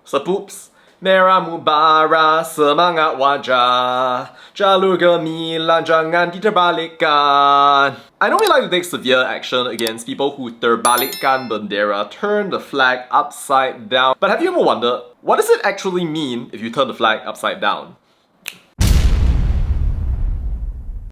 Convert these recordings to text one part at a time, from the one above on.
Sepoops, Merah Mubara, semangat wajah, Jalur Gemilang, jangan diterbalikkan. I know we like to take severe action against people who terbalikkan bendera, turn the flag upside down. But have you ever wondered, what does it actually mean if you turn the flag upside down?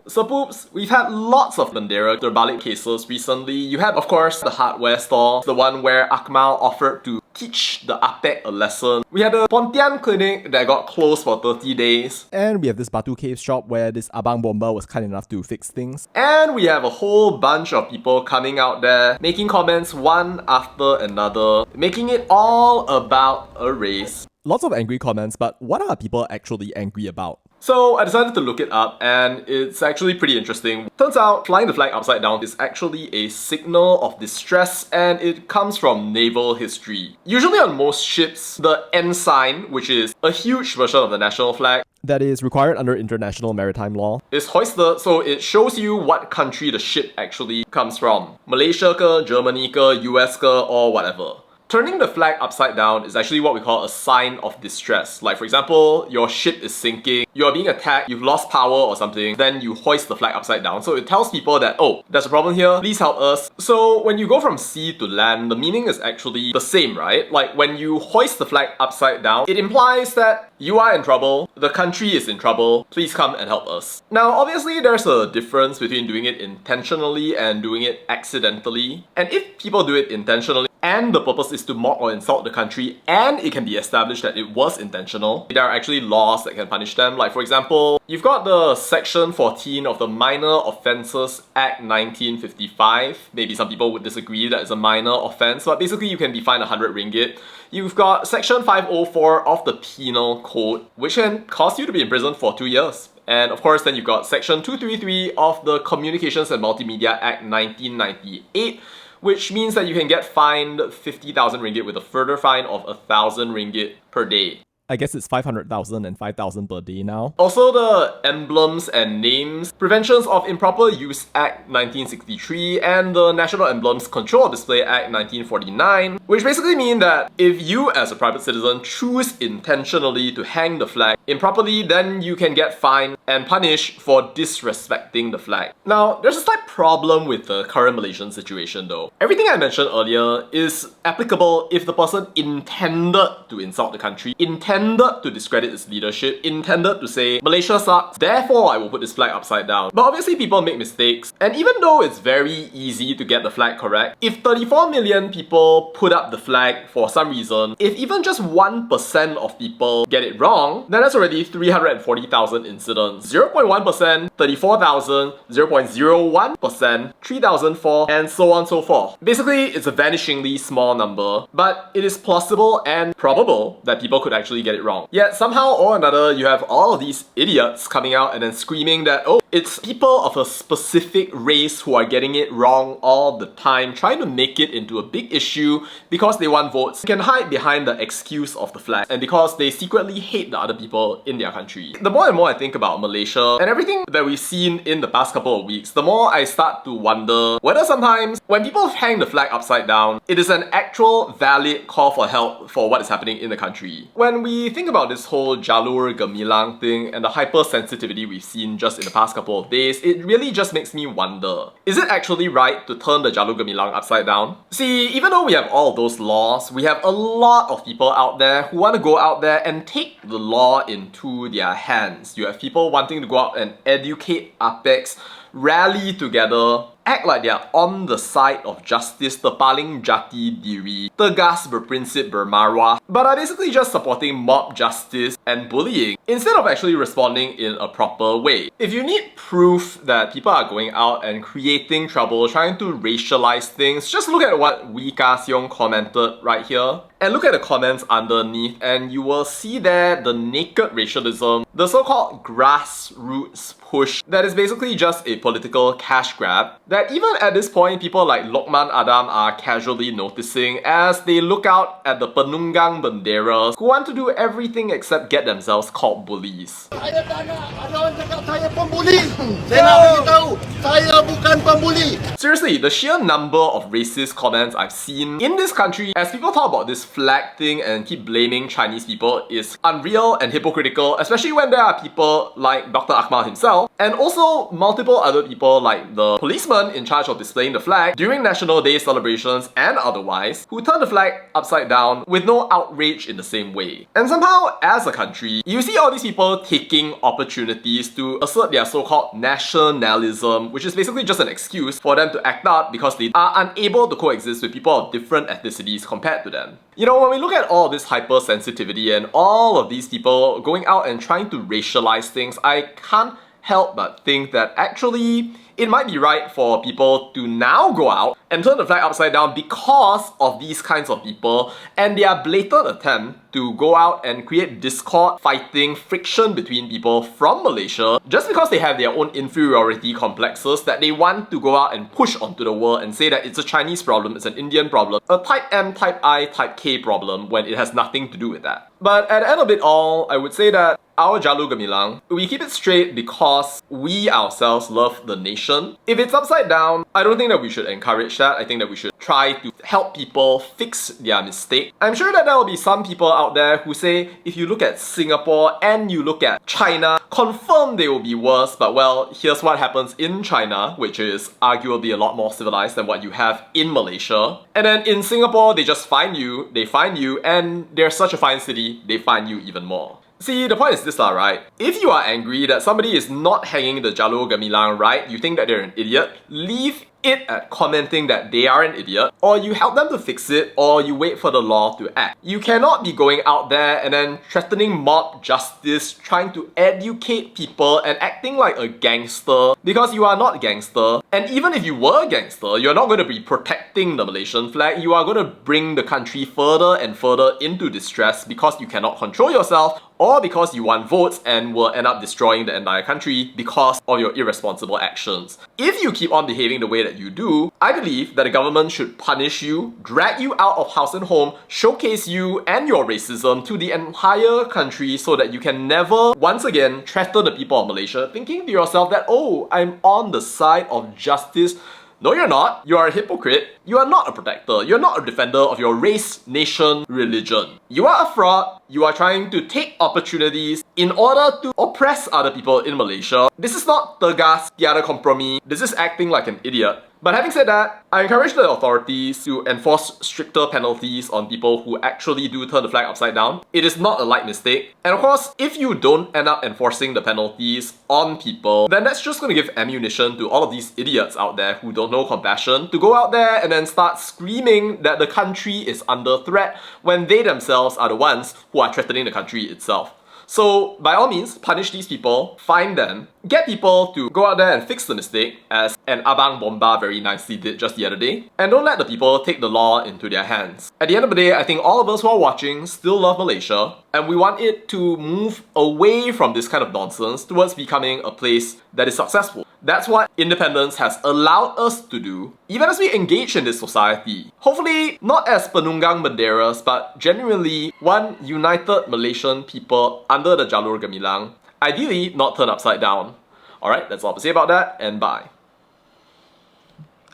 So poops, we've had lots of bendera terbalik cases recently. You had, of course, the hardware store, the one where Akmal offered to teach the Apek a lesson. We had a Pontian clinic that got closed for 30 days. And we have this Batu Cave shop where this Abang Bomba was kind enough to fix things. And we have a whole bunch of people coming out there, making comments one after another, making it all about a race. Lots of angry comments, but what are people actually angry about? So I decided to look it up, and it's actually pretty interesting. Turns out flying the flag upside down is actually a signal of distress, and it comes from naval history. Usually on most ships, the ensign, which is a huge version of the national flag, that is required under international maritime law, is hoisted, so it shows you what country the ship actually comes from. Malaysia ke, Germany ke, US ke, or whatever. Turning the flag upside down is actually what we call a sign of distress. Like for example, your ship is sinking, you're being attacked, you've lost power or something, then you hoist the flag upside down. So it tells people that, oh, there's a problem here, please help us. So when you go from sea to land, the meaning is actually the same, right? Like when you hoist the flag upside down, it implies that you are in trouble, the country is in trouble, please come and help us. Now obviously there's a difference between doing it intentionally and doing it accidentally. And if people do it intentionally, and the purpose is to mock or insult the country, and it can be established that it was intentional, there are actually laws that can punish them. Like for example, you've got the Section 14 of the Minor Offences Act 1955. Maybe some people would disagree that it's a minor offence, but basically you can be fined 100 ringgit. You've got Section 504 of the Penal Code, which can cause you to be in prison for 2 years. And of course, then you've got Section 233 of the Communications and Multimedia Act 1998, which means that you can get fined 50,000 ringgit with a further fine of 1,000 ringgit per day. I guess it's 500,000 and 5,000 per day now. Also the Emblems and Names Preventions of Improper Use Act 1963 and the National Emblems Control Display Act 1949, which basically mean that if you as a private citizen choose intentionally to hang the flag improperly, then you can get fined and punished for disrespecting the flag. Now, there's a slight problem with the current Malaysian situation though. Everything I mentioned earlier is applicable if the person intended to insult the country, intended to discredit its leadership, intended to say, Malaysia sucks, therefore I will put this flag upside down. But obviously people make mistakes, and even though it's very easy to get the flag correct, if 34 million people put up the flag for some reason, if even just 1% of people get it wrong, then that's already 340,000 incidents. 0.1%, 34,000, 0.01%, 3,004, and so on and so forth. Basically, it's a vanishingly small number, but it is plausible and probable that people could actually get it wrong. Yet somehow or another, you have all of these idiots coming out and then screaming that, oh, it's people of a specific race who are getting it wrong all the time, trying to make it into a big issue because they want votes, they can hide behind the excuse of the flag, and because they secretly hate the other people in their country. The more and more I think about Malaysia and everything that we've seen in the past couple of weeks, the more I start to wonder whether sometimes when people hang the flag upside down, it is an actual valid call for help for what is happening in the country. When we think about this whole Jalur Gemilang thing and the hypersensitivity we've seen just in the past couple of days, it really just makes me wonder, is it actually right to turn the Jalur Gemilang upside down? See, even though we have all of those laws, we have a lot of people out there who want to go out there and take the law into their hands. You have people wanting to go out and educate Apex, rally together, act like they are on the side of justice, terpaling jati diri, tegas berprinsip bermaruah, but are basically just supporting mob justice and bullying instead of actually responding in a proper way. If you need proof that people are going out and creating trouble, trying to racialize things, just look at what Wee Ka Seong commented right here. And look at the comments underneath and you will see there the naked racialism, the so-called grassroots push that is basically just a political cash grab that even at this point, people like Lokman Adam are casually noticing as they look out at the penunggang benderas who want to do everything except get themselves called bullies. Saya tak nak ada orang cakap saya pembuli. Saya nak beritahu, saya bukan pembuli. Seriously, the sheer number of racist comments I've seen in this country as people talk about this flag thing and keep blaming Chinese people is unreal and hypocritical, especially when there are people like Dr. Akmal himself and also multiple other people like the policeman in charge of displaying the flag during National Day celebrations and otherwise who turn the flag upside down with no outrage in the same way. And somehow, as a country, you see all these people taking opportunities to assert their so-called nationalism, which is basically just an excuse for them to act out because they are unable to coexist with people of different ethnicities compared to them. You know, when we look at all this hypersensitivity and all of these people going out and trying to racialize things, I can't help but think that actually it might be right for people to now go out and turn the flag upside down because of these kinds of people and their blatant attempt to go out and create discord, fighting, friction between people from Malaysia just because they have their own inferiority complexes that they want to go out and push onto the world and say that it's a Chinese problem, it's an Indian problem, a type M, type I, type K problem when it has nothing to do with that. But at the end of it all, I would say that our Jalur Gemilang, we keep it straight because we ourselves love the nation. If it's upside down, I don't think that we should encourage that. I think that we should try to help people fix their mistake. I'm sure that there will be some people out there who say, if you look at Singapore and you look at China, confirm they will be worse, but well, here's what happens in China, which is arguably a lot more civilized than what you have in Malaysia. And then in Singapore, they just find you, and they're such a fine city, they find you even more. See, the point is this right? If you are angry that somebody is not hanging the Jalur Gemilang right, you think that they're an idiot, leave it at commenting that they are an idiot, or you help them to fix it, or you wait for the law to act. You cannot be going out there and then threatening mob justice, trying to educate people and acting like a gangster because you are not a gangster. And even if you were a gangster, you're not going to be protecting the Malaysian flag. You are going to bring the country further and further into distress because you cannot control yourself, or because you want votes and will end up destroying the entire country because of your irresponsible actions. If you keep on behaving the way that you do, I believe that the government should punish you, drag you out of house and home, showcase you and your racism to the entire country so that you can never once again threaten the people of Malaysia thinking to yourself that, oh, I'm on the side of justice. No, you're not. You are a hypocrite. You are not a protector. You're not a defender of your race, nation, religion. You are a fraud. You are trying to take opportunities in order to oppress other people in Malaysia. This is not tegas tiada kompromi. This is acting like an idiot. But having said that, I encourage the authorities to enforce stricter penalties on people who actually do turn the flag upside down. It is not a light mistake. And of course, if you don't end up enforcing the penalties on people, then that's just going to give ammunition to all of these idiots out there who don't know compassion to go out there and then start screaming that the country is under threat when they themselves are the ones who are threatening the country itself. So, by all means, punish these people, fine them, get people to go out there and fix the mistake, as an Abang Bomba very nicely did just the other day, and don't let the people take the law into their hands. At the end of the day, I think all of us who are watching still love Malaysia, and we want it to move away from this kind of nonsense towards becoming a place that is successful. That's what independence has allowed us to do, even as we engage in this society. Hopefully, not as penunggang benderas, but genuinely one united Malaysian people under the Jalur Gemilang, ideally not turned upside down. Alright, that's all to say about that, and bye.